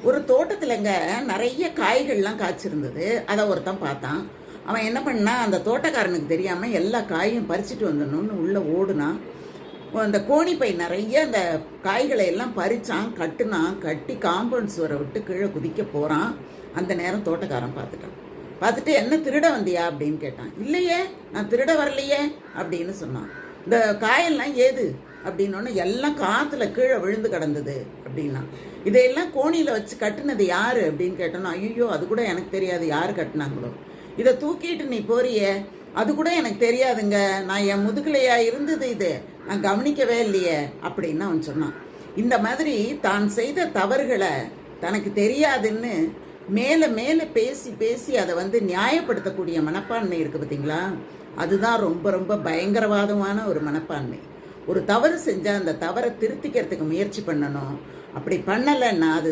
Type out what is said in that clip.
ஒரு தோட்டத்துலங்க நிறைய காய்கள்லாம் காய்ச்சிருந்தது. அதை ஒருத்தன் பார்த்தான். அவன் என்ன பண்ணான், அந்த தோட்டக்காரனுக்கு தெரியாமல் எல்லா காயும் பறிச்சுட்டு வந்துடணும்னு உள்ளே ஓடுனான். அந்த கோணிப்பை நிறைய அந்த காய்களை எல்லாம் பறிச்சான், கட்டுனான். கட்டி காம்பவுண்ட் சுவரை விட்டு கீழே குதிக்க போகிறான். அந்த நேரம் தோட்டக்காரன் பார்த்துட்டு என்ன திருட வந்தியா அப்படின்னு கேட்டான். இல்லையே, நான் திருட வரலையே அப்படின்னு சொன்னான். இந்த காயெல்லாம் ஏது அப்படின்னோன்னு எல்லாம் காற்றுல கீழே விழுந்து கிடந்தது அப்படின்னா. இதையெல்லாம் கோணியில் வச்சு கட்டுனது யார் அப்படின்னு கேட்டோன்னா, ஐயோ அது கூட எனக்கு தெரியாது யார் கட்டினாங்களோ. இதை தூக்கிட்டு நீ போறியே, அது கூட எனக்கு தெரியாதுங்க, நான் என் முதுகலையா இருந்தது, இது நான் கவனிக்கவே இல்லையே அப்படின்னு அவன் சொன்னான். இந்த மாதிரி தான் செய்த தவறுகளை தனக்கு தெரியாதுன்னு மேலே மேலே பேசி பேசி அதை நியாயப்படுத்தக்கூடிய மனப்பான்மை இருக்குது பார்த்தீங்களா, அதுதான் ரொம்ப ரொம்ப பயங்கரவாதமான ஒரு மனப்பான்மை. ஒரு தவறு செஞ்சால் அந்த தவறை திருத்திக்கிறதுக்கு முயற்சி பண்ணணும். அப்படி பண்ணலைன்னா அது